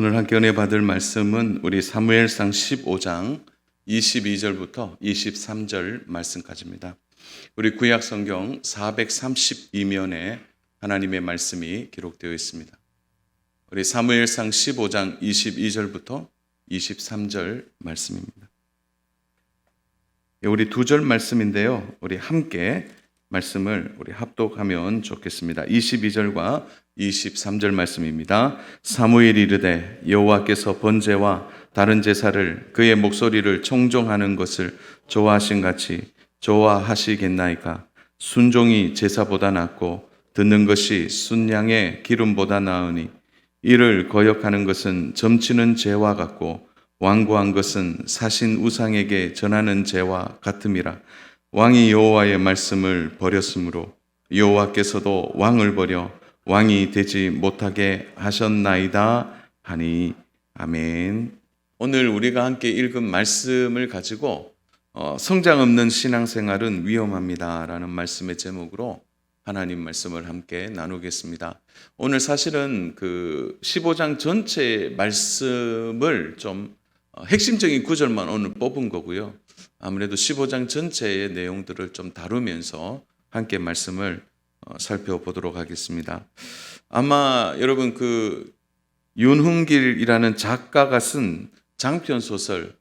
오늘 함께 은혜 받을 말씀은 우리 사무엘상 15장 22절부터 23절 말씀까지입니다. 우리 구약 성경 432면에 하나님의 말씀이 기록되어 있습니다. 우리 사무엘상 15장 22절부터 23절 말씀입니다. 우리 두 절 말씀인데요. 우리 함께 말씀을 우리 합독하면 좋겠습니다. 22절과 23절 말씀입니다. 사무엘이 이르되 여호와께서 번제와 다른 제사를 그의 목소리를 청종하는 것을 좋아하신 같이 좋아하시겠나이까. 순종이 제사보다 낫고 듣는 것이 순양의 기름보다 나으니 이를 거역하는 것은 점치는 죄와 같고 완고한 것은 사신 우상에게 전하는 죄와 같음이라. 왕이 여호와의 말씀을 버렸으므로 여호와께서도 왕을 버려 왕이 되지 못하게 하셨나이다 하니. 아멘. 오늘 우리가 함께 읽은 말씀을 가지고 성장 없는 신앙생활은 위험합니다 라는 말씀의 제목으로 하나님 말씀을 함께 나누겠습니다. 오늘 사실은 그 15장 전체 말씀을 좀 핵심적인 구절만 오늘 뽑은 거고요. 아무래도 15장 전체의 내용들을 좀 다루면서 함께 말씀을 살펴보도록 하겠습니다. 아마 여러분 그 윤흥길이라는 작가가 쓴 장편 소설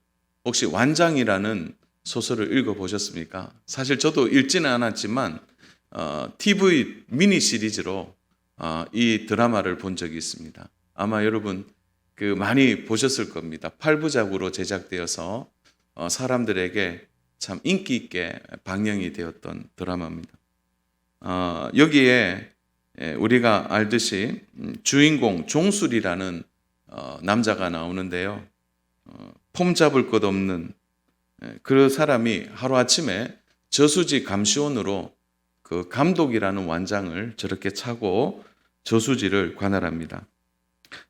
혹시 완장이라는 소설을 읽어보셨습니까? 사실 저도 읽지는 않았지만 TV 미니 시리즈로 이 드라마를 본 적이 있습니다. 아마 여러분 그 많이 보셨을 겁니다. 8부작으로 제작되어서 사람들에게 참 인기 있게 방영이 되었던 드라마입니다. 여기에 우리가 알듯이 주인공 종술이라는 남자가 나오는데요. 폼 잡을 것 없는 그 사람이 하루아침에 저수지 감시원으로 그 감독이라는 완장을 저렇게 차고 저수지를 관할합니다.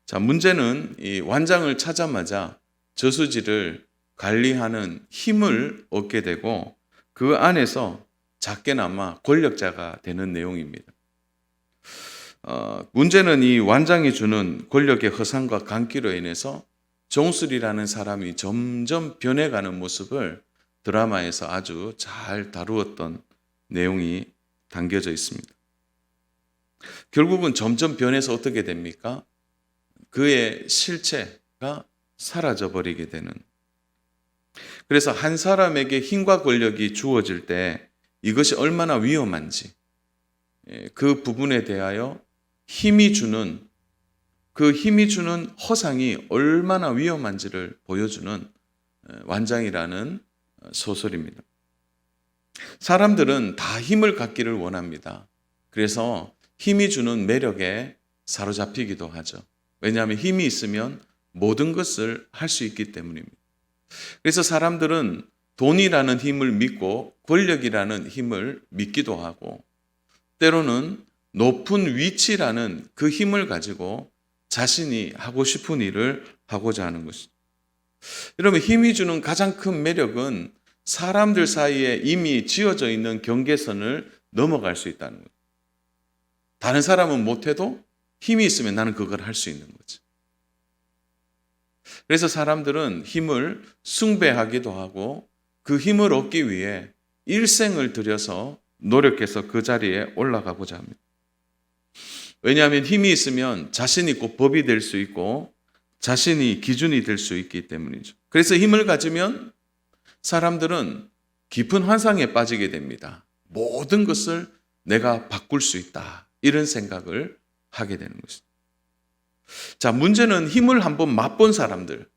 자, 문제는 이 완장을 차자마자 저수지를 관리하는 힘을 얻게 되고 그 안에서 작게나마 권력자가 되는 내용입니다. 문제는 이 완장이 주는 권력의 허상과 강기로 인해서 종술이라는 사람이 점점 변해가는 모습을 드라마에서 아주 잘 다루었던 내용이 담겨져 있습니다. 결국은 점점 변해서 어떻게 됩니까? 그의 실체가 사라져버리게 되는. 그래서 한 사람에게 힘과 권력이 주어질 때 이것이 얼마나 위험한지 그 부분에 대하여 그 힘이 주는 허상이 얼마나 위험한지를 보여주는 완장이라는 소설입니다. 사람들은 다 힘을 갖기를 원합니다. 그래서 힘이 주는 매력에 사로잡히기도 하죠. 왜냐하면 힘이 있으면 모든 것을 할 수 있기 때문입니다. 그래서 사람들은 돈이라는 힘을 믿고 권력이라는 힘을 믿기도 하고 때로는 높은 위치라는 그 힘을 가지고 자신이 하고 싶은 일을 하고자 하는 것이죠. 여러분, 힘이 주는 가장 큰 매력은 사람들 사이에 이미 지어져 있는 경계선을 넘어갈 수 있다는 거죠. 다른 사람은 못해도 힘이 있으면 나는 그걸 할 수 있는 거죠. 그래서 사람들은 힘을 숭배하기도 하고 그 힘을 얻기 위해 일생을 들여서 노력해서 그 자리에 올라가고자 합니다. 왜냐하면 힘이 있으면 자신이 꼭 법이 될 수 있고 자신이 기준이 될 수 있기 때문이죠. 그래서 힘을 가지면 사람들은 깊은 환상에 빠지게 됩니다. 모든 것을 내가 바꿀 수 있다. 이런 생각을 하게 되는 것입니다. 자, 문제는 힘을 한번 맛본 사람들,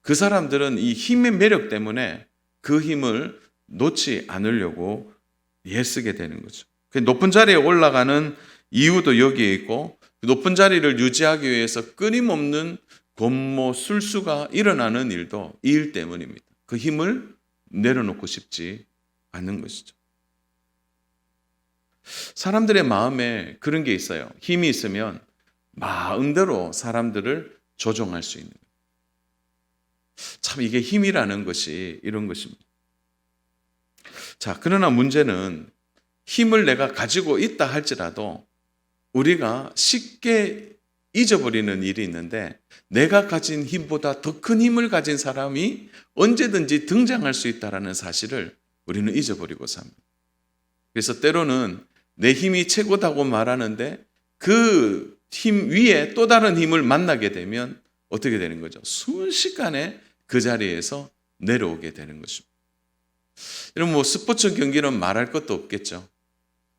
그 사람들은 이 힘의 매력 때문에 그 힘을 놓지 않으려고 애쓰게 되는 거죠. 높은 자리에 올라가는 이유도 여기에 있고 높은 자리를 유지하기 위해서 끊임없는 권모 술수가 일어나는 일도 이 일 때문입니다. 그 힘을 내려놓고 싶지 않는 것이죠. 사람들의 마음에 그런 게 있어요. 힘이 있으면 마음대로 사람들을 조종할 수 있는 거예요. 참 이게 힘이라는 것이 이런 것입니다. 자, 그러나 문제는 힘을 내가 가지고 있다 할지라도 우리가 쉽게 잊어버리는 일이 있는데 내가 가진 힘보다 더 큰 힘을 가진 사람이 언제든지 등장할 수 있다는 사실을 우리는 잊어버리고 삽니다. 그래서 때로는 내 힘이 최고다고 말하는데 그 힘 위에 또 다른 힘을 만나게 되면 어떻게 되는 거죠? 순식간에 그 자리에서 내려오게 되는 것입니다. 여러분, 스포츠 경기는 말할 것도 없겠죠.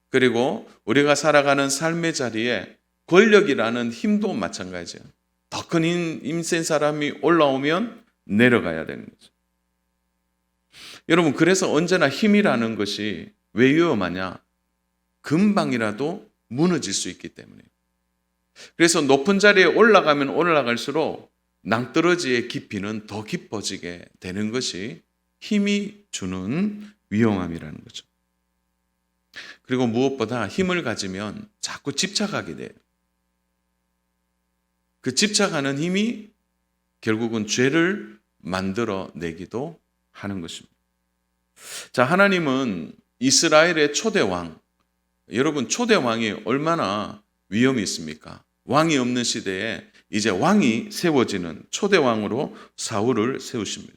그리고 우리가 살아가는 삶의 자리에 권력이라는 힘도 마찬가지예요. 더 큰 힘 센 사람이 올라오면 내려가야 되는 거죠. 여러분, 그래서 언제나 힘이라는 것이 왜 위험하냐? 금방이라도 무너질 수 있기 때문에. 그래서 높은 자리에 올라가면 올라갈수록 낭떠러지의 깊이는 더 깊어지게 되는 것이 힘이 주는 위험함이라는 거죠. 그리고 무엇보다 힘을 가지면 자꾸 집착하게 돼요. 그 집착하는 힘이 결국은 죄를 만들어내기도 하는 것입니다. 자, 하나님은 이스라엘의 초대 왕, 여러분 초대 왕이 얼마나 위험이 있습니까? 왕이 없는 시대에 이제 왕이 세워지는 초대 왕으로 사울을 세우십니다.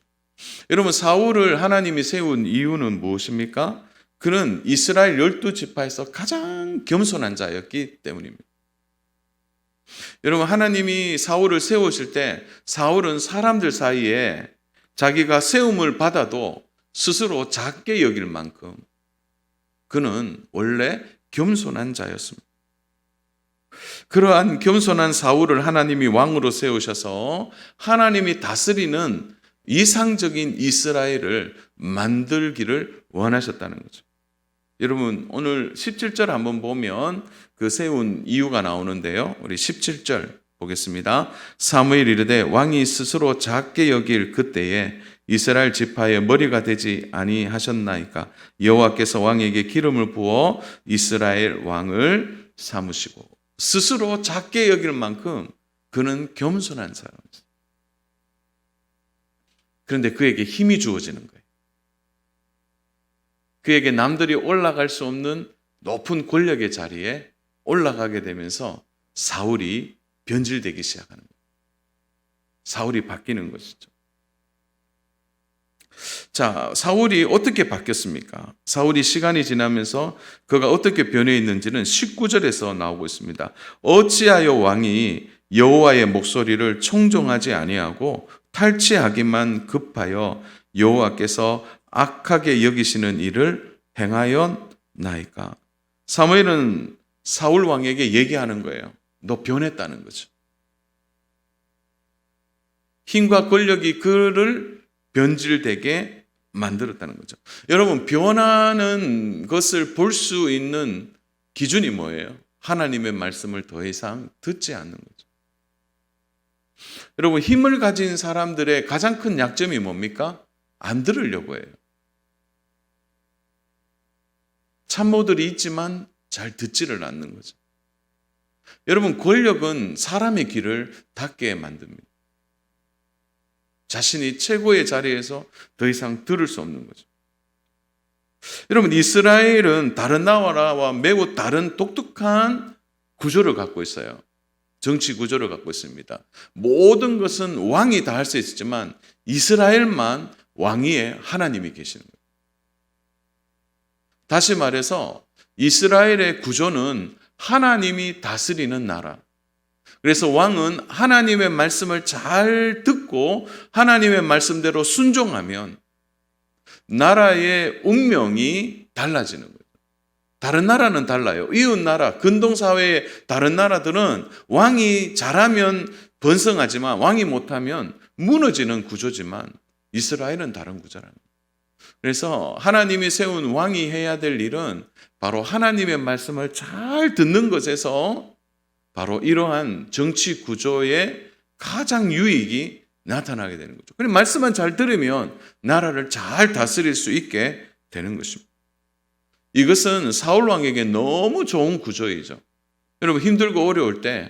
여러분, 사울을 하나님이 세운 이유는 무엇입니까? 그는 이스라엘 12지파에서 가장 겸손한 자였기 때문입니다. 여러분, 하나님이 사울을 세우실 때 사울은 사람들 사이에 자기가 세움을 받아도 스스로 작게 여길 만큼 그는 원래 겸손한 자였습니다. 그러한 겸손한 사울을 하나님이 왕으로 세우셔서 하나님이 다스리는 이상적인 이스라엘을 만들기를 원하셨다는 거죠. 여러분, 오늘 17절 한번 보면 그 세운 이유가 나오는데요. 우리 17절 보겠습니다. 사무엘 이르되 왕이 스스로 작게 여길 그때에 이스라엘 지파의 머리가 되지 아니하셨나이까. 여호와께서 왕에게 기름을 부어 이스라엘 왕을 삼으시고. 스스로 작게 여길 만큼 그는 겸손한 사람이었어요. 그런데 그에게 힘이 주어지는 거예요. 그에게 남들이 올라갈 수 없는 높은 권력의 자리에 올라가게 되면서 사울이 변질되기 시작하는 거예요. 사울이 바뀌는 것이죠. 자, 사울이 어떻게 바뀌었습니까? 사울이 시간이 지나면서 그가 어떻게 변해 있는지는 19절에서 나오고 있습니다. 어찌하여 왕이 여호와의 목소리를 청종하지 아니하고 탈취하기만 급하여 여호와께서 악하게 여기시는 일을 행하였나이까. 사무엘은 사울 왕에게 얘기하는 거예요. 너 변했다는 거죠. 힘과 권력이 그를 변질되게 만들었다는 거죠. 여러분, 변하는 것을 볼 수 있는 기준이 뭐예요? 하나님의 말씀을 더 이상 듣지 않는 거죠. 여러분, 힘을 가진 사람들의 가장 큰 약점이 뭡니까? 안 들으려고 해요. 참모들이 있지만 잘 듣지를 않는 거죠. 여러분, 권력은 사람의 귀를 닫게 만듭니다. 자신이 최고의 자리에서 더 이상 들을 수 없는 거죠. 여러분, 이스라엘은 다른 나라와 매우 다른 독특한 구조를 갖고 있어요. 정치 구조를 갖고 있습니다. 모든 것은 왕이 다 할 수 있지만 이스라엘만 왕위에 하나님이 계시는 거예요. 다시 말해서 이스라엘의 구조는 하나님이 다스리는 나라. 그래서 왕은 하나님의 말씀을 잘 듣고 하나님의 말씀대로 순종하면 나라의 운명이 달라지는 거예요. 다른 나라는 달라요. 이웃 나라, 근동사회의 다른 나라들은 왕이 잘하면 번성하지만 왕이 못하면 무너지는 구조지만 이스라엘은 다른 구조랍니다. 그래서 하나님이 세운 왕이 해야 될 일은 바로 하나님의 말씀을 잘 듣는 것에서 바로 이러한 정치 구조의 가장 유익이 나타나게 되는 거죠. 그럼 말씀만 잘 들으면 나라를 잘 다스릴 수 있게 되는 것입니다. 이것은 사울 왕에게 너무 좋은 구조이죠. 여러분, 힘들고 어려울 때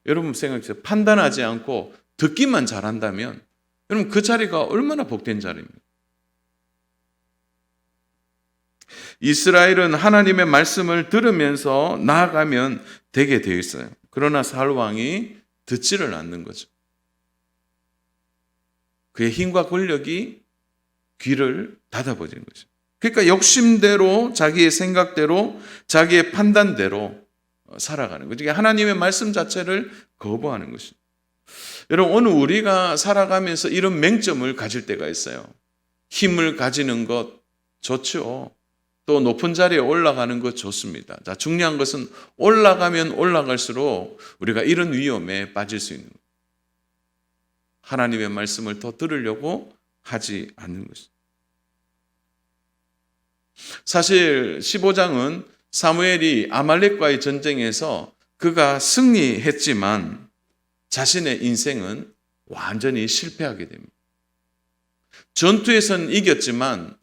여러분 생각해보세요. 판단하지 않고 듣기만 잘한다면 여러분 그 자리가 얼마나 복된 자리입니까? 이스라엘은 하나님의 말씀을 들으면서 나아가면 되게 되어 있어요. 그러나 사울 왕이 듣지를 않는 거죠. 그의 힘과 권력이 귀를 닫아버린 거죠. 그러니까 욕심대로, 자기의 생각대로, 자기의 판단대로 살아가는 거죠. 그러니까 하나님의 말씀 자체를 거부하는 것이죠. 여러분, 오늘 우리가 살아가면서 이런 맹점을 가질 때가 있어요. 힘을 가지는 것 좋죠. 또 높은 자리에 올라가는 것 좋습니다. 자, 중요한 것은 올라가면 올라갈수록 우리가 이런 위험에 빠질 수 있는 거예요. 하나님의 말씀을 더 들으려고 하지 않는 것이죠. 사실 15장은 사무엘이 아말렉과의 전쟁에서 그가 승리했지만 자신의 인생은 완전히 실패하게 됩니다. 전투에서는 이겼지만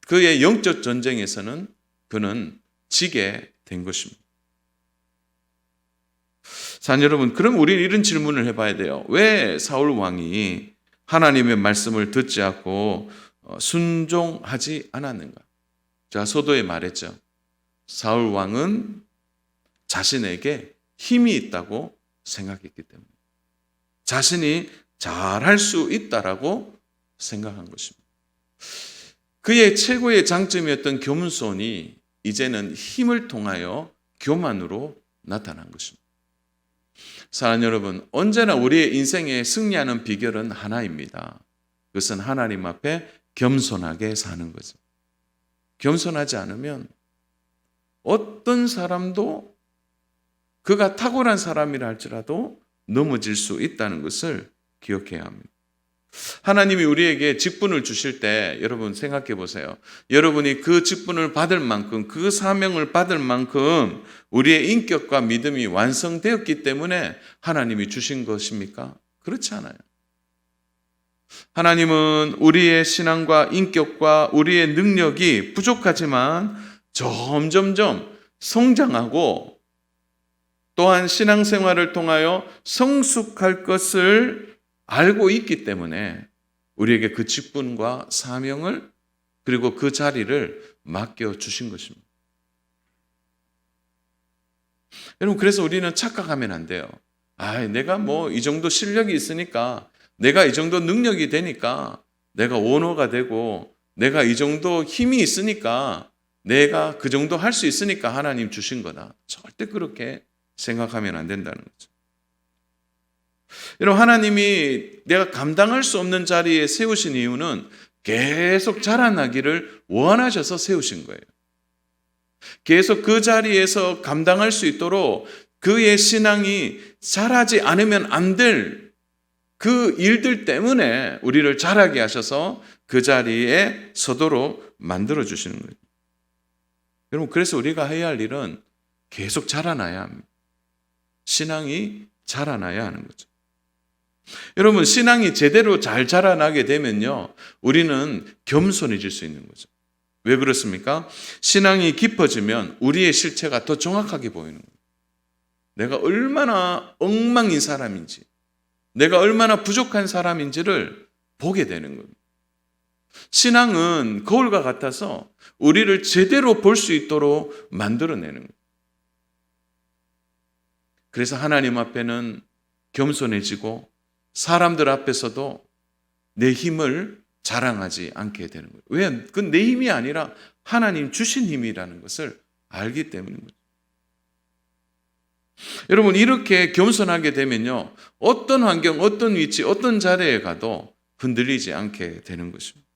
그의 영적 전쟁에서는 그는 지게 된 것입니다. 자, 여러분, 그럼 우리는 이런 질문을 해봐야 돼요. 왜 사울 왕이 하나님의 말씀을 듣지 않고 순종하지 않았는가? 제가 서두에 말했죠. 사울 왕은 자신에게 힘이 있다고 생각했기 때문에 자신이 잘할 수 있다라고 생각한 것입니다. 그의 최고의 장점이었던 겸손이 이제는 힘을 통하여 교만으로 나타난 것입니다. 사랑하는 여러분, 언제나 우리의 인생에 승리하는 비결은 하나입니다. 그것은 하나님 앞에 겸손하게 사는 거죠. 겸손하지 않으면 어떤 사람도 그가 탁월한 사람이라 할지라도 넘어질 수 있다는 것을 기억해야 합니다. 하나님이 우리에게 직분을 주실 때 여러분 생각해 보세요. 여러분이 그 직분을 받을 만큼, 그 사명을 받을 만큼 우리의 인격과 믿음이 완성되었기 때문에 하나님이 주신 것입니까? 그렇지 않아요. 하나님은 우리의 신앙과 인격과 우리의 능력이 부족하지만 점점점 성장하고 또한 신앙생활을 통하여 성숙할 것을 알고 있기 때문에 우리에게 그 직분과 사명을 그리고 그 자리를 맡겨주신 것입니다. 여러분, 그래서 우리는 착각하면 안 돼요. 내가 뭐 이 정도 실력이 있으니까, 내가 이 정도 능력이 되니까, 내가 원어가 되고, 내가 이 정도 힘이 있으니까, 내가 그 정도 할 수 있으니까 하나님 주신 거다. 절대 그렇게 생각하면 안 된다는 거죠. 여러분, 하나님이 내가 감당할 수 없는 자리에 세우신 이유는 계속 자라나기를 원하셔서 세우신 거예요. 계속 그 자리에서 감당할 수 있도록 그의 신앙이 자라지 않으면 안 될 그 일들 때문에 우리를 자라게 하셔서 그 자리에 서도록 만들어 주시는 거예요. 여러분, 그래서 우리가 해야 할 일은 계속 자라나야 합니다. 신앙이 자라나야 하는 거죠. 여러분, 신앙이 제대로 잘 자라나게 되면요, 우리는 겸손해질 수 있는 거죠. 왜 그렇습니까? 신앙이 깊어지면 우리의 실체가 더 정확하게 보이는 거예요. 내가 얼마나 엉망인 사람인지, 내가 얼마나 부족한 사람인지를 보게 되는 겁니다. 신앙은 거울과 같아서 우리를 제대로 볼 수 있도록 만들어내는 거예요. 그래서 하나님 앞에는 겸손해지고 사람들 앞에서도 내 힘을 자랑하지 않게 되는 거예요. 왜? 그건 내 힘이 아니라 하나님 주신 힘이라는 것을 알기 때문인 거죠. 여러분, 이렇게 겸손하게 되면요, 어떤 환경, 어떤 위치, 어떤 자리에 가도 흔들리지 않게 되는 것입니다.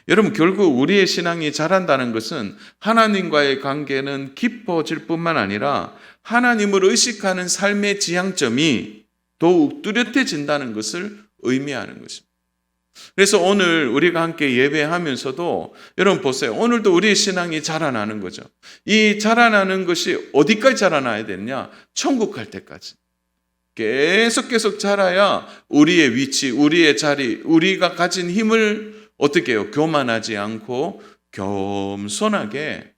여러분, 결국 우리의 신앙이 자란다는 것은 하나님과의 관계는 깊어질 뿐만 아니라 하나님을 의식하는 삶의 지향점이 더욱 뚜렷해진다는 것을 의미하는 것입니다. 그래서 오늘 우리가 함께 예배하면서도 여러분 보세요. 오늘도 우리의 신앙이 자라나는 거죠. 이 자라나는 것이 어디까지 자라나야 되느냐? 천국 갈 때까지. 계속 자라야 우리의 위치, 우리의 자리, 우리가 가진 힘을 어떻게 해요? 교만하지 않고 겸손하게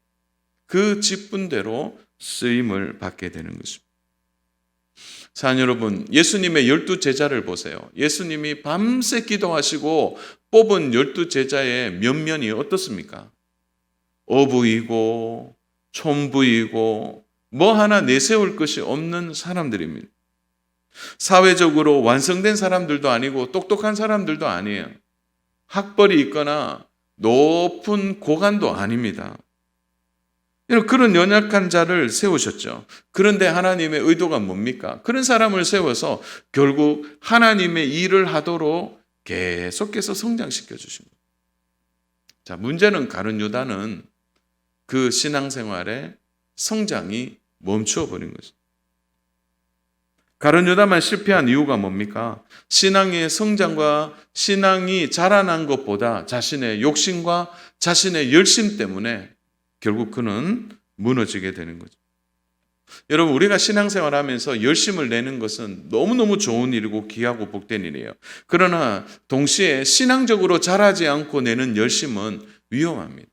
그 직분대로 쓰임을 받게 되는 것입니다. 사랑하는 여러분, 예수님의 12제자를 보세요. 예수님이 밤새 기도하시고 뽑은 12제자의 면면이 어떻습니까? 어부이고 촌부이고 뭐 하나 내세울 것이 없는 사람들입니다. 사회적으로 완성된 사람들도 아니고 똑똑한 사람들도 아니에요. 학벌이 있거나 높은 고관도 아닙니다. 그런 연약한 자를 세우셨죠. 그런데 하나님의 의도가 뭡니까? 그런 사람을 세워서 결국 하나님의 일을 하도록 계속해서 성장시켜 주십니다. 자, 문제는 가룟 유다는 그 신앙생활의 성장이 멈추어 버린 거죠. 가룟 유다만 실패한 이유가 뭡니까? 신앙의 성장과 신앙이 자라난 것보다 자신의 욕심과 자신의 열심 때문에 결국 그는 무너지게 되는 거죠. 여러분, 우리가 신앙생활하면서 열심을 내는 것은 너무너무 좋은 일이고 귀하고 복된 일이에요. 그러나 동시에 신앙적으로 자라지 않고 내는 열심은 위험합니다.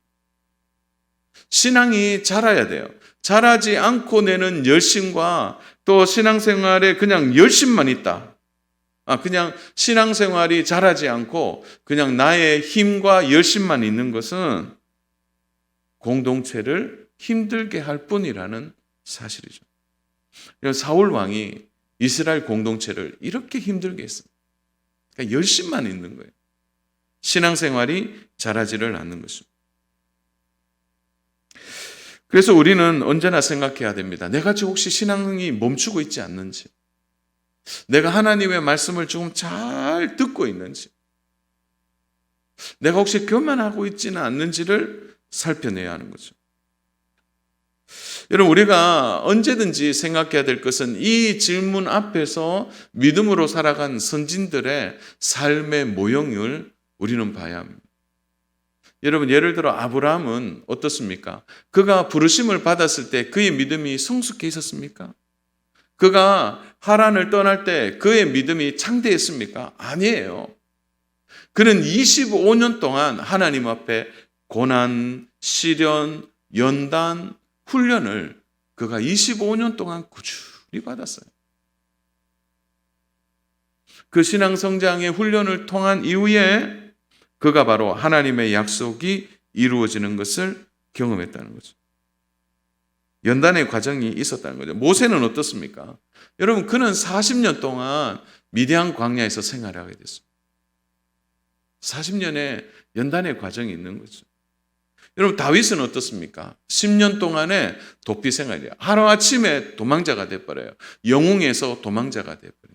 신앙이 자라야 돼요. 자라지 않고 내는 열심과 또 신앙생활에 그냥 열심만 있다. 그냥 신앙생활이 자라지 않고 그냥 나의 힘과 열심만 있는 것은 공동체를 힘들게 할 뿐이라는 사실이죠. 사울 왕이 이스라엘 공동체를 이렇게 힘들게 했습니다. 그러니까 열심만 있는 거예요. 신앙생활이 자라지를 않는 것입니다. 그래서 우리는 언제나 생각해야 됩니다. 내가 지금 혹시 신앙이 멈추고 있지 않는지, 내가 하나님의 말씀을 조금 잘 듣고 있는지, 내가 혹시 교만하고 있지는 않는지를 살펴내야 하는 거죠. 여러분, 우리가 언제든지 생각해야 될 것은 이 질문 앞에서 믿음으로 살아간 선진들의 삶의 모형을 우리는 봐야 합니다. 여러분, 예를 들어 아브라함은 어떻습니까? 그가 부르심을 받았을 때 그의 믿음이 성숙해 있었습니까? 그가 하란을 떠날 때 그의 믿음이 창대했습니까? 아니에요. 그는 25년 동안 하나님 앞에 고난, 시련, 연단, 훈련을 그가 25년 동안 꾸준히 받았어요. 그 신앙 성장의 훈련을 통한 이후에 그가 바로 하나님의 약속이 이루어지는 것을 경험했다는 거죠. 연단의 과정이 있었다는 거죠. 모세는 어떻습니까? 여러분, 그는 40년 동안 미디안 광야에서 생활하게 됐습니다. 40년의 연단의 과정이 있는 거죠. 여러분, 다윗은 어떻습니까? 10년 동안의 도피 생활이에요. 하루아침에 도망자가 돼버려요. 영웅에서 도망자가 돼버려요.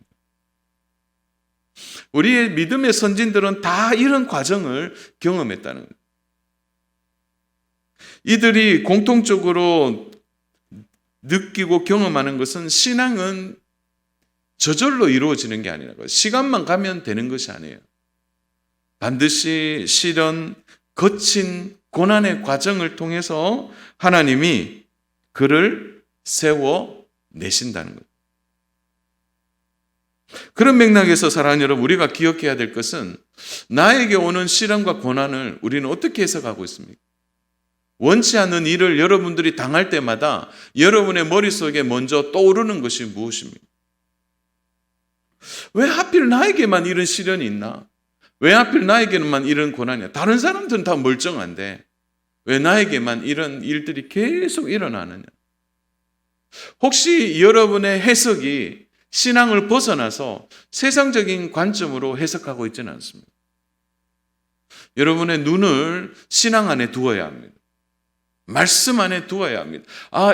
우리의 믿음의 선진들은 다 이런 과정을 경험했다는 거예요. 이들이 공통적으로 느끼고 경험하는 것은 신앙은 저절로 이루어지는 게 아니라고요. 시간만 가면 되는 것이 아니에요. 반드시 시련, 거친 고난의 과정을 통해서 하나님이 그를 세워 내신다는 거예요. 그런 맥락에서 사랑하는 여러분, 우리가 기억해야 될 것은 나에게 오는 시련과 고난을 우리는 어떻게 해석하고 있습니까? 원치 않는 일을 여러분들이 당할 때마다 여러분의 머릿속에 먼저 떠오르는 것이 무엇입니까? 왜 하필 나에게만 이런 시련이 있나? 왜 하필 나에게만 이런 고난이야? 다른 사람들은 다 멀쩡한데 왜 나에게만 이런 일들이 계속 일어나느냐? 혹시 여러분의 해석이 신앙을 벗어나서 세상적인 관점으로 해석하고 있지는 않습니다. 여러분의 눈을 신앙 안에 두어야 합니다. 말씀 안에 두어야 합니다.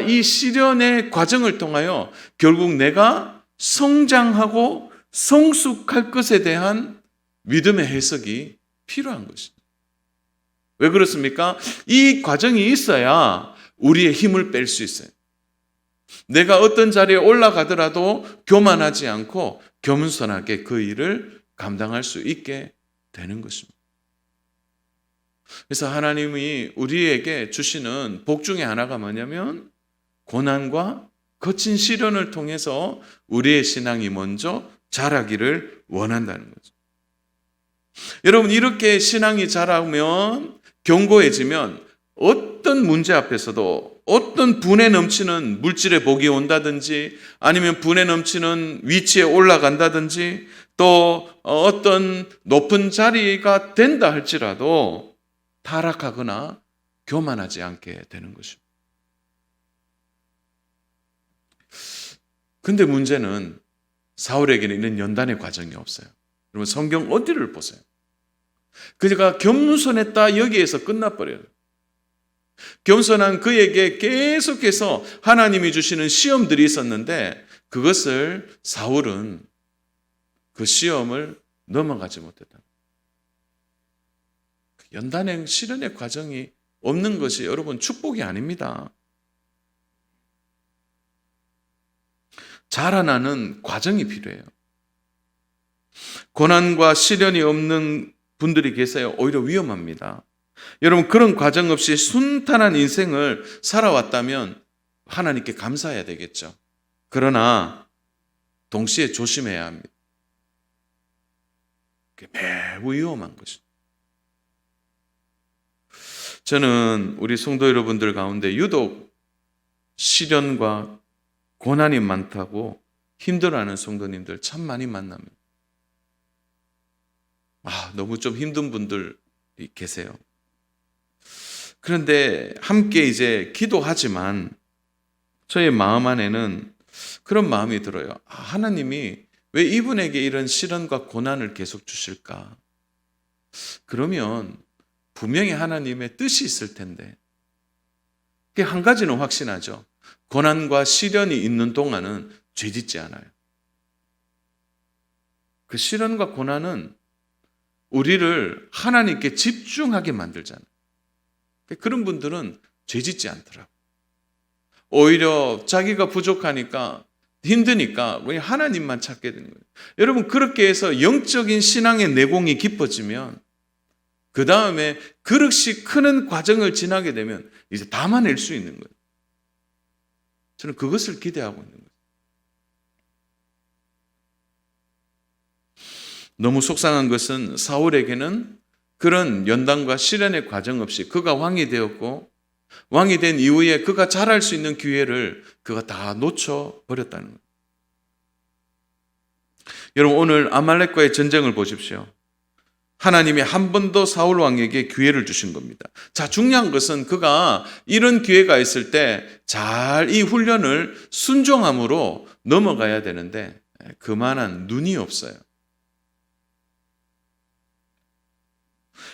이 시련의 과정을 통하여 결국 내가 성장하고 성숙할 것에 대한 믿음의 해석이 필요한 것입니다. 왜 그렇습니까? 이 과정이 있어야 우리의 힘을 뺄 수 있어요. 내가 어떤 자리에 올라가더라도 교만하지 않고 겸손하게 그 일을 감당할 수 있게 되는 것입니다. 그래서 하나님이 우리에게 주시는 복 중에 하나가 뭐냐면 고난과 거친 시련을 통해서 우리의 신앙이 먼저 자라기를 원한다는 거죠. 여러분, 이렇게 신앙이 자라면 견고해지면 어떤 문제 앞에서도 어떤 분에 넘치는 물질의 복이 온다든지 아니면 분에 넘치는 위치에 올라간다든지 또 어떤 높은 자리가 된다 할지라도 타락하거나 교만하지 않게 되는 것입니다. 근데 문제는 사울에게는 이런 연단의 과정이 없어요. 여러분 성경 어디를 보세요. 그가 겸손했다 여기에서 끝나버려요. 겸손한 그에게 계속해서 하나님이 주시는 시험들이 있었는데 그것을 사울은 그 시험을 넘어가지 못했다. 연단의 시련의 과정이 없는 것이 여러분 축복이 아닙니다. 자라나는 과정이 필요해요. 고난과 시련이 없는 분들이 계세요. 오히려 위험합니다. 여러분 그런 과정 없이 순탄한 인생을 살아왔다면 하나님께 감사해야 되겠죠. 그러나 동시에 조심해야 합니다. 그게 매우 위험한 것이죠. 저는 우리 성도 여러분들 가운데 유독 시련과 고난이 많다고 힘들어하는 성도님들 참 많이 만납니다. 너무 좀 힘든 분들이 계세요. 그런데 함께 이제 기도하지만 저의 마음 안에는 그런 마음이 들어요. 하나님이 왜 이분에게 이런 시련과 고난을 계속 주실까? 그러면 분명히 하나님의 뜻이 있을 텐데. 한 가지는 확신하죠. 고난과 시련이 있는 동안은 죄짓지 않아요. 그 시련과 고난은 우리를 하나님께 집중하게 만들잖아요. 그런 분들은 죄짓지 않더라고요. 오히려 자기가 부족하니까 힘드니까 왜 하나님만 찾게 되는 거예요. 여러분 그렇게 해서 영적인 신앙의 내공이 깊어지면 그 다음에 그릇이 크는 과정을 지나게 되면 이제 담아낼 수 있는 거예요. 저는 그것을 기대하고 있는 거예요. 너무 속상한 것은 사울에게는 그런 연단과 시련의 과정 없이 그가 왕이 되었고 왕이 된 이후에 그가 잘할 수 있는 기회를 그가 다 놓쳐버렸다는 거예요. 여러분 오늘 아말렉과의 전쟁을 보십시오. 하나님이 한 번 더 사울 왕에게 기회를 주신 겁니다. 자, 중요한 것은 그가 이런 기회가 있을 때 잘 이 훈련을 순종함으로 넘어가야 되는데 그만한 눈이 없어요.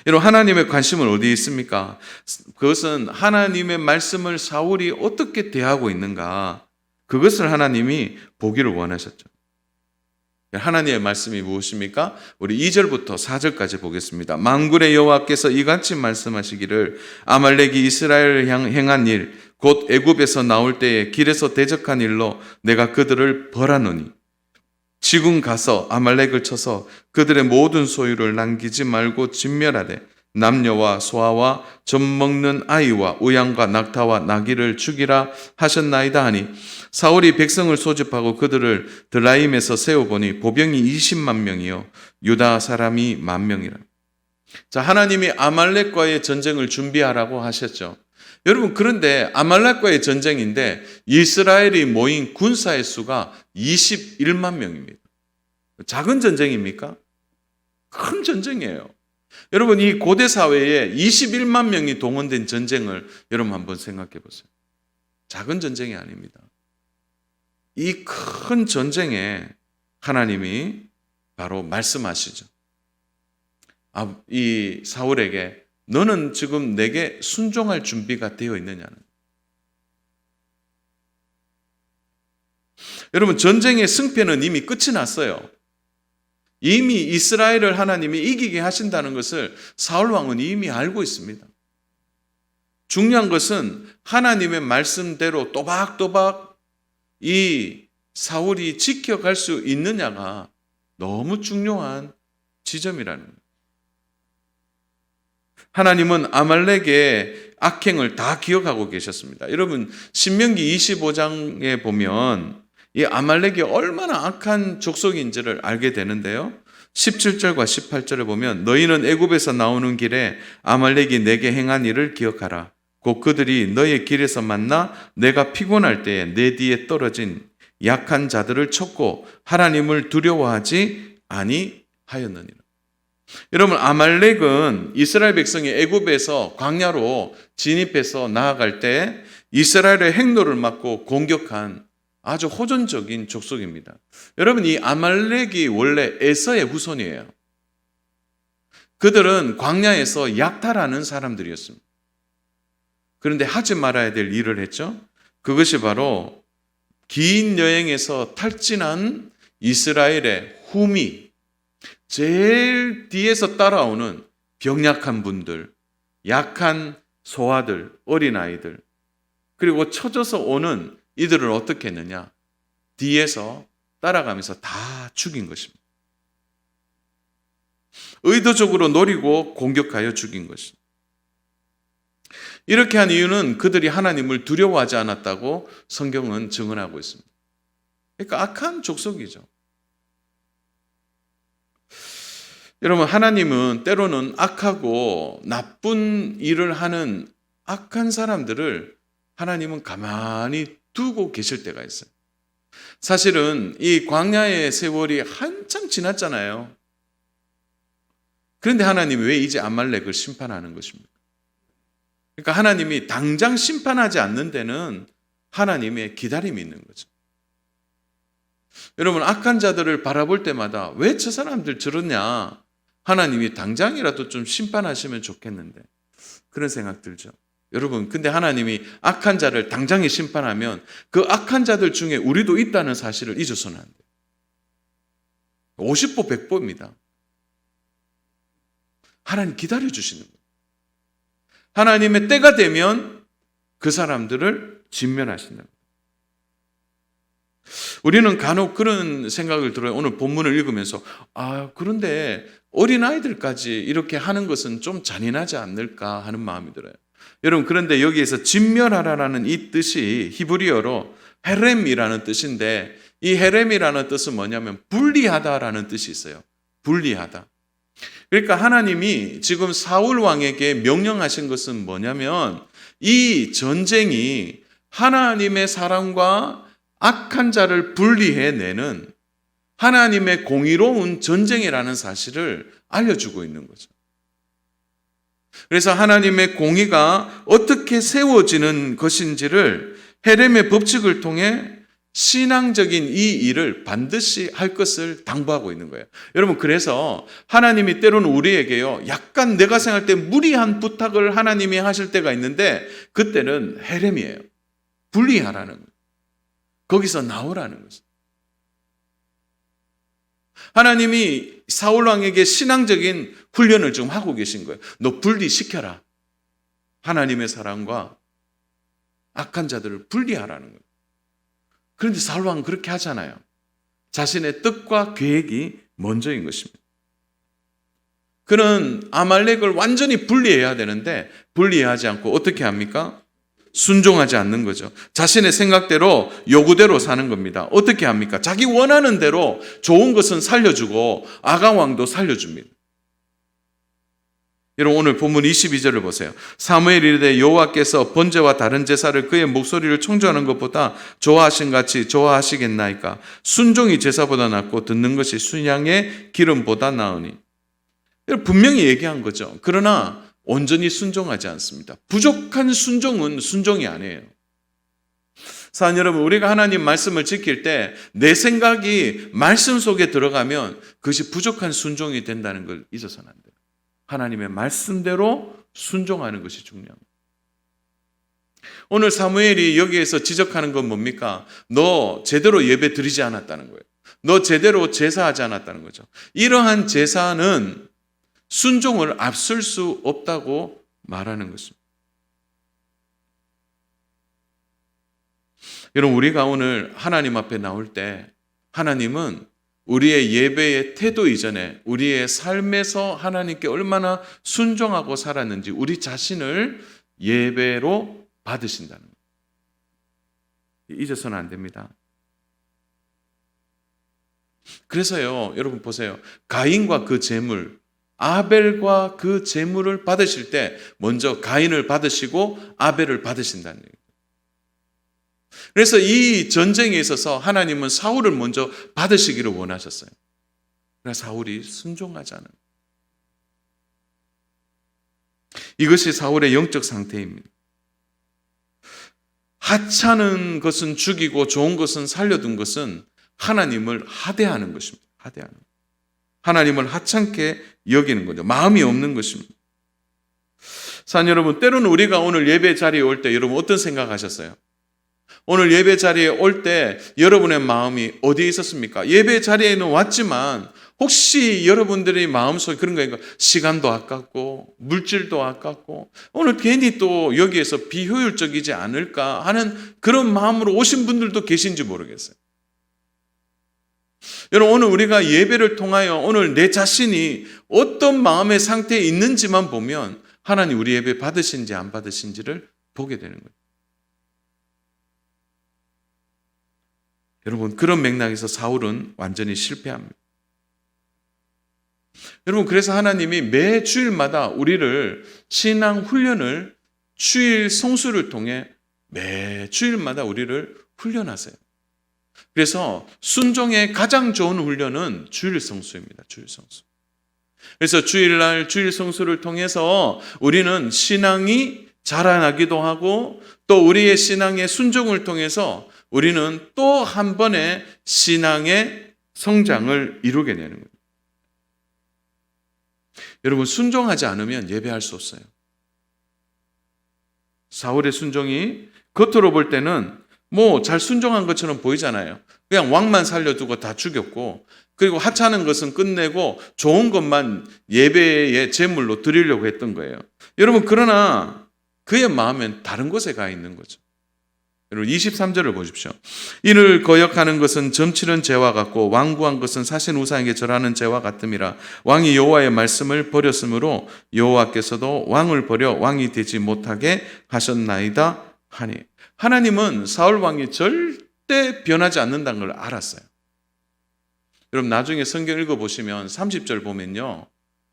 여러분 하나님의 관심은 어디에 있습니까? 그것은 하나님의 말씀을 사울이 어떻게 대하고 있는가, 그것을 하나님이 보기를 원하셨죠. 하나님의 말씀이 무엇입니까? 우리 2절부터 4절까지 보겠습니다. 만군의 여호와께서 이같이 말씀하시기를 아말렉이 이스라엘을 행한 일 곧 애굽에서 나올 때에 길에서 대적한 일로 내가 그들을 벌하노니 지금 가서 아말렉을 쳐서 그들의 모든 소유를 남기지 말고 진멸하되 남녀와 소아와 젖 먹는 아이와 우양과 낙타와 나귀를 죽이라 하셨나이다 하니 사울이 백성을 소집하고 그들을 드라임에서 세워보니 보병이 20만 명이요 유다 사람이 10,000명이라. 자, 하나님이 아말렉과의 전쟁을 준비하라고 하셨죠. 여러분 그런데 아말렉과의 전쟁인데 이스라엘이 모인 군사의 수가 21만 명입니다. 작은 전쟁입니까? 큰 전쟁이에요. 여러분 이 고대 사회에 21만 명이 동원된 전쟁을 여러분 한번 생각해 보세요. 작은 전쟁이 아닙니다. 이 큰 전쟁에 하나님이 바로 말씀하시죠. 이 사울에게 너는 지금 내게 순종할 준비가 되어 있느냐는. 여러분 전쟁의 승패는 이미 끝이 났어요. 이미 이스라엘을 하나님이 이기게 하신다는 것을 사울 왕은 이미 알고 있습니다. 중요한 것은 하나님의 말씀대로 또박또박 이 사울이 지켜갈 수 있느냐가 너무 중요한 지점이라는 거예요. 하나님은 아말렉의 악행을 다 기억하고 계셨습니다. 여러분 신명기 25장에 보면 이 아말렉이 얼마나 악한 족속인지를 알게 되는데요. 17절과 18절에 보면 너희는 애굽에서 나오는 길에 아말렉이 내게 행한 일을 기억하라. 곧 그들이 너의 길에서 만나 내가 피곤할 때에 내 뒤에 떨어진 약한 자들을 쳤고 하나님을 두려워하지 아니하였느니라. 여러분 아말렉은 이스라엘 백성이 애굽에서 광야로 진입해서 나아갈 때 이스라엘의 행로를 막고 공격한 아주 호전적인 족속입니다. 여러분, 이 아말렉이 원래 에서의 후손이에요. 그들은 광야에서 약탈하는 사람들이었습니다. 그런데 하지 말아야 될 일을 했죠. 그것이 바로 긴 여행에서 탈진한 이스라엘의 후미, 제일 뒤에서 따라오는 병약한 분들, 약한 소아들, 어린아이들, 그리고 쳐져서 오는 이들을 어떻게 했느냐? 뒤에서 따라가면서 다 죽인 것입니다. 의도적으로 노리고 공격하여 죽인 것입니다. 이렇게 한 이유는 그들이 하나님을 두려워하지 않았다고 성경은 증언하고 있습니다. 그러니까 악한 족속이죠. 여러분, 하나님은 때로는 악하고 나쁜 일을 하는 악한 사람들을 하나님은 가만히 두고 계실 때가 있어요. 사실은 이 광야의 세월이 한참 지났잖아요. 그런데 하나님이 왜 이제 아말렉을 심판하는 것입니까? 그러니까 하나님이 당장 심판하지 않는 데는 하나님의 기다림이 있는 거죠. 여러분, 악한 자들을 바라볼 때마다 왜 저 사람들 저러냐? 하나님이 당장이라도 좀 심판하시면 좋겠는데 그런 생각 들죠. 여러분, 근데 하나님이 악한 자를 당장에 심판하면 그 악한 자들 중에 우리도 있다는 사실을 잊어서는 안 돼요. 50보 100보입니다. 하나님 기다려주시는 거예요. 하나님의 때가 되면 그 사람들을 진멸하신다. 우리는 간혹 그런 생각을 들어요. 오늘 본문을 읽으면서 그런데 어린아이들까지 이렇게 하는 것은 좀 잔인하지 않을까 하는 마음이 들어요. 여러분, 그런데 여기에서 진멸하라라는 이 뜻이 히브리어로 헤렘이라는 뜻인데, 이 헤렘이라는 뜻은 뭐냐면 분리하다라는 뜻이 있어요. 분리하다. 그러니까 하나님이 지금 사울 왕에게 명령하신 것은 뭐냐면 이 전쟁이 하나님의 사람과 악한 자를 분리해내는 하나님의 공의로운 전쟁이라는 사실을 알려주고 있는 거죠. 그래서 하나님의 공의가 어떻게 세워지는 것인지를 헤렘의 법칙을 통해 신앙적인 이 일을 반드시 할 것을 당부하고 있는 거예요. 여러분, 그래서 하나님이 때로는 우리에게요, 약간 내가 생각할 때 무리한 부탁을 하나님이 하실 때가 있는데 그때는 헤렘이에요. 분리하라는 거예요. 거기서 나오라는 거죠. 하나님이 사울 왕에게 신앙적인 훈련을 좀 하고 계신 거예요. 너 분리시켜라. 하나님의 사랑과 악한 자들을 분리하라는 거예요. 그런데 사울 왕은 그렇게 하잖아요. 자신의 뜻과 계획이 먼저인 것입니다. 그는 아말렉을 완전히 분리해야 되는데 분리하지 않고 어떻게 합니까? 순종하지 않는 거죠. 자신의 생각대로 요구대로 사는 겁니다. 어떻게 합니까? 자기 원하는 대로 좋은 것은 살려주고 아간 왕도 살려줍니다. 여러분, 오늘 본문 22절을 보세요. 사무엘이 이르되 여호와께서 번제와 다른 제사를 그의 목소리를 청조하는 것보다 좋아하신 같이 좋아하시겠나이까? 순종이 제사보다 낫고 듣는 것이 순양의 기름보다 나으니. 분명히 얘기한 거죠. 그러나 온전히 순종하지 않습니다. 부족한 순종은 순종이 아니에요. 사랑 여러분, 우리가 하나님 말씀을 지킬 때 내 생각이 말씀 속에 들어가면 그것이 부족한 순종이 된다는 걸 잊어서는 안 돼요. 하나님의 말씀대로 순종하는 것이 중요합니다. 오늘 사무엘이 여기에서 지적하는 건 뭡니까? 너 제대로 예배 드리지 않았다는 거예요. 너 제대로 제사하지 않았다는 거죠. 이러한 제사는 순종을 앞설 수 없다고 말하는 것입니다. 여러분, 우리가 오늘 하나님 앞에 나올 때 하나님은 우리의 예배의 태도 이전에 우리의 삶에서 하나님께 얼마나 순종하고 살았는지 우리 자신을 예배로 받으신다는 거예요. 잊어서는 안 됩니다. 그래서요, 여러분 보세요. 가인과 그 제물, 아벨과 그 제물을 받으실 때 먼저 가인을 받으시고 아벨을 받으신다는 얘기예요. 그래서 이 전쟁에 있어서 하나님은 사울을 먼저 받으시기를 원하셨어요. 그러나 사울이 순종하지 않은. 이것이 사울의 영적 상태입니다. 하찮은 것은 죽이고 좋은 것은 살려둔 것은 하나님을 하대하는 것입니다. 하대하는 것. 하나님을 하찮게 여기는 거죠. 마음이 없는 것입니다. 사랑 여러분, 때로는 우리가 오늘 예배 자리에 올 때 여러분 어떤 생각하셨어요? 오늘 예배 자리에 올 때 여러분의 마음이 어디에 있었습니까? 예배 자리에는 왔지만 혹시 여러분들의 마음속에 그런 거니까 시간도 아깝고 물질도 아깝고 오늘 괜히 또 여기에서 비효율적이지 않을까 하는 그런 마음으로 오신 분들도 계신지 모르겠어요. 여러분, 오늘 우리가 예배를 통하여 오늘 내 자신이 어떤 마음의 상태에 있는지만 보면 하나님 우리 예배 받으신지 안 받으신지를 보게 되는 거예요. 여러분, 그런 맥락에서 사울은 완전히 실패합니다. 여러분, 그래서 하나님이 매 주일마다 우리를 신앙 훈련을 주일 성수를 통해 매 주일마다 우리를 훈련하세요. 그래서 순종의 가장 좋은 훈련은 주일 성수입니다. 주일 성수. 그래서 주일날 주일 성수를 통해서 우리는 신앙이 자라나기도 하고 또 우리의 신앙의 순종을 통해서 우리는 또 한 번의 신앙의 성장을 이루게 되는 거예요. 여러분, 순종하지 않으면 예배할 수 없어요. 사울의 순종이 겉으로 볼 때는 뭐 잘 순종한 것처럼 보이잖아요. 그냥 왕만 살려두고 다 죽였고 그리고 하찮은 것은 끝내고 좋은 것만 예배의 제물로 드리려고 했던 거예요. 여러분, 그러나 그의 마음엔 다른 곳에 가 있는 거죠. 여러분, 23절을 보십시오. 이를 거역하는 것은 점치는 죄와 같고 완고한 것은 사신 우상에게 절하는 죄와 같음이라. 왕이 여호와의 말씀을 버렸으므로 여호와께서도 왕을 버려 왕이 되지 못하게 하셨나이다 하니. 하나님은 사울 왕이 절대 변하지 않는다는 걸 알았어요. 여러분, 나중에 성경 읽어보시면 30절 보면요,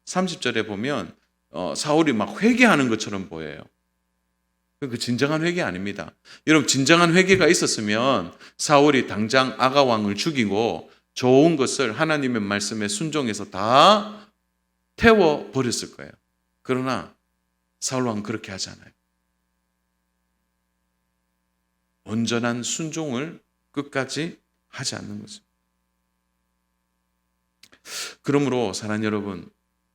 30절에 보면 사울이 막 회개하는 것처럼 보여요. 그 진정한 회개 아닙니다. 여러분, 진정한 회개가 있었으면 사울이 당장 아가 왕을 죽이고 좋은 것을 하나님의 말씀에 순종해서 다 태워 버렸을 거예요. 그러나 사울 왕은 그렇게 하지 않아요. 온전한 순종을 끝까지 하지 않는 거죠. 그러므로 사랑하는 여러분,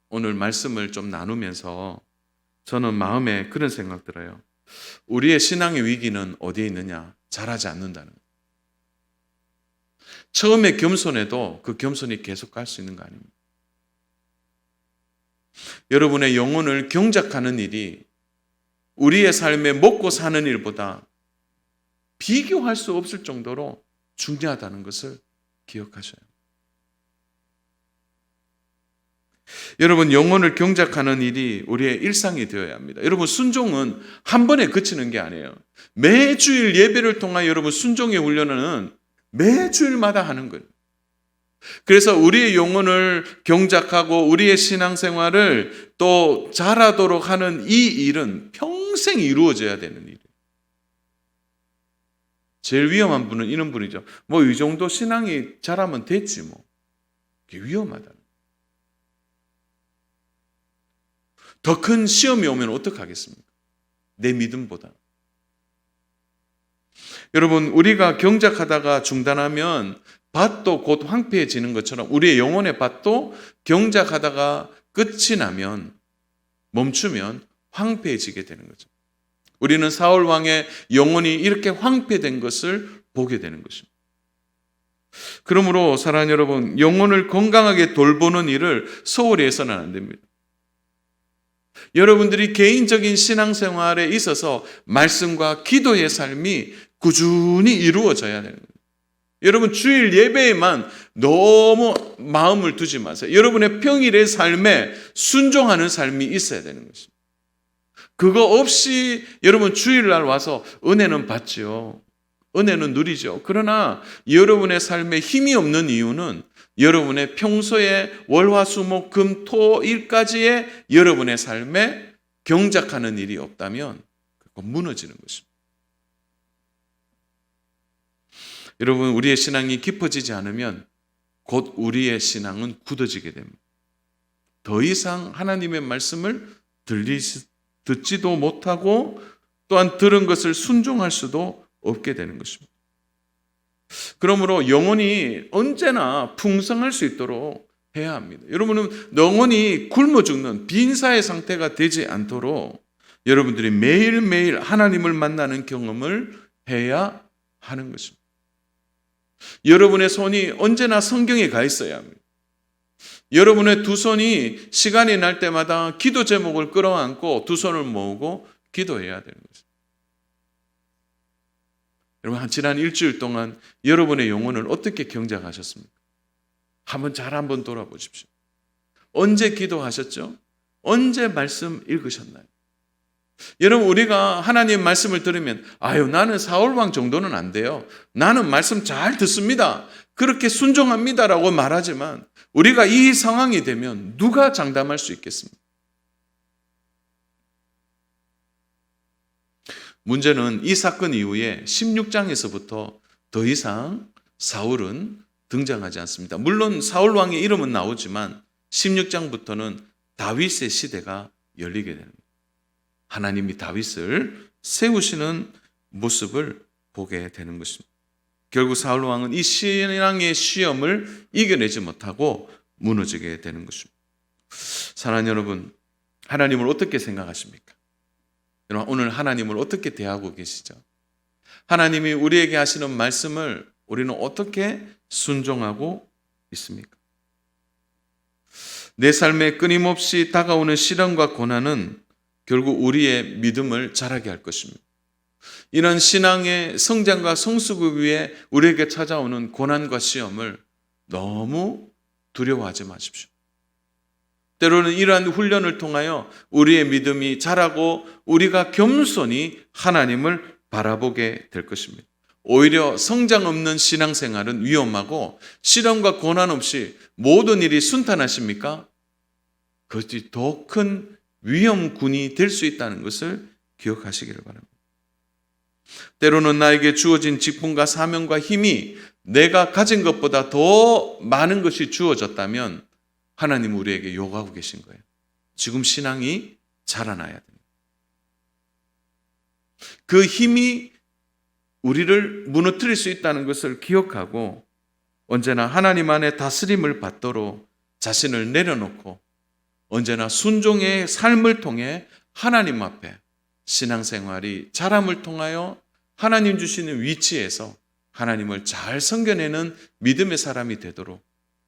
오늘 말씀을 좀 나누면서 저는 마음에 그런 생각 들어요. 우리의 신앙의 위기는 어디에 있느냐? 잘하지 않는다는 거예요. 처음에 겸손해도 그 겸손이 계속 갈 수 있는 거 아닙니까? 여러분의 영혼을 경작하는 일이 우리의 삶에 먹고 사는 일보다 비교할 수 없을 정도로 중요하다는 것을 기억하셔요. 여러분, 영혼을 경작하는 일이 우리의 일상이 되어야 합니다. 여러분, 순종은 한 번에 그치는 게 아니에요. 매주일 예배를 통하여 여러분 순종의 훈련은 매주일마다 하는 거예요. 그래서 우리의 영혼을 경작하고 우리의 신앙생활을 또 잘하도록 하는 이 일은 평생 이루어져야 되는 일이에요. 제일 위험한 분은 이런 분이죠. 뭐 이 정도 신앙이 잘하면 됐지 뭐. 그게 위험하다. 더 큰 시험이 오면 어떡하겠습니까? 내 믿음보다. 여러분, 우리가 경작하다가 중단하면 밭도 곧 황폐해지는 것처럼 우리의 영혼의 밭도 경작하다가 끝이 나면 멈추면 황폐해지게 되는 거죠. 우리는 사울 왕의 영혼이 이렇게 황폐된 것을 보게 되는 것입니다. 그러므로 사랑하는 여러분, 영혼을 건강하게 돌보는 일을 소홀히 해서는 안 됩니다. 여러분들이 개인적인 신앙생활에 있어서 말씀과 기도의 삶이 꾸준히 이루어져야 되는 거예요. 여러분, 주일 예배에만 너무 마음을 두지 마세요. 여러분의 평일의 삶에 순종하는 삶이 있어야 되는 것입니다. 그거 없이 여러분 주일날 와서 은혜는 받죠. 은혜는 누리죠. 그러나 여러분의 삶에 힘이 없는 이유는 여러분의 평소에 월화수목금토일까지의 여러분의 삶에 경작하는 일이 없다면 그건 무너지는 것입니다. 여러분, 우리의 신앙이 깊어지지 않으면 곧 우리의 신앙은 굳어지게 됩니다. 더 이상 하나님의 말씀을 듣지도 못하고 또한 들은 것을 순종할 수도 없게 되는 것입니다. 그러므로 영혼이 언제나 풍성할 수 있도록 해야 합니다. 여러분은 영혼이 굶어 죽는 빈사의 상태가 되지 않도록 여러분들이 매일매일 하나님을 만나는 경험을 해야 하는 것입니다. 여러분의 손이 언제나 성경에 가 있어야 합니다. 여러분의 두 손이 시간이 날 때마다 기도 제목을 끌어안고 두 손을 모으고 기도해야 되는 것입니다. 여러분, 지난 일주일 동안 여러분의 영혼을 어떻게 경작하셨습니까? 한번 돌아보십시오. 언제 기도하셨죠? 언제 말씀 읽으셨나요? 여러분, 우리가 하나님 말씀을 들으면 나는 사울왕 정도는 안 돼요. 나는 말씀 잘 듣습니다. 그렇게 순종합니다라고 말하지만 우리가 이 상황이 되면 누가 장담할 수 있겠습니까? 문제는 이 사건 이후에 16장에서부터 더 이상 사울은 등장하지 않습니다. 물론 사울 왕의 이름은 나오지만 16장부터는 다윗의 시대가 열리게 됩니다. 하나님이 다윗을 세우시는 모습을 보게 되는 것입니다. 결국 사울 왕은 이 신앙의 시험을 이겨내지 못하고 무너지게 되는 것입니다. 사랑하는 여러분, 하나님을 어떻게 생각하십니까? 여러분, 오늘 하나님을 어떻게 대하고 계시죠? 하나님이 우리에게 하시는 말씀을 우리는 어떻게 순종하고 있습니까? 내 삶에 끊임없이 다가오는 시련과 고난은 결국 우리의 믿음을 자라게 할 것입니다. 이런 신앙의 성장과 성숙을 위해 우리에게 찾아오는 고난과 시험을 너무 두려워하지 마십시오. 때로는 이러한 훈련을 통하여 우리의 믿음이 자라고 우리가 겸손히 하나님을 바라보게 될 것입니다. 오히려 성장 없는 신앙생활은 위험하고 시련과 고난 없이 모든 일이 순탄하십니까? 그것이 더 큰 위험군이 될 수 있다는 것을 기억하시기를 바랍니다. 때로는 나에게 주어진 직분과 사명과 힘이 내가 가진 것보다 더 많은 것이 주어졌다면 하나님 우리에게 요구하고 계신 거예요. 지금 신앙이 자라나야 됩니다. 그 힘이 우리를 무너뜨릴 수 있다는 것을 기억하고 언제나 하나님 안에 다스림을 받도록 자신을 내려놓고 언제나 순종의 삶을 통해 하나님 앞에 신앙생활이 자람을 통하여 하나님 주시는 위치에서 하나님을 잘 섬겨내는 믿음의 사람이 되도록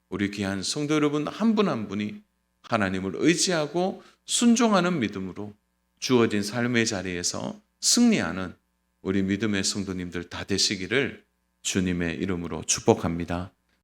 우리 귀한 성도 여러분 한 분 한 분이 하나님을 의지하고 순종하는 믿음으로 주어진 삶의 자리에서 승리하는 우리 믿음의 성도님들 다 되시기를 주님의 이름으로 축복합니다.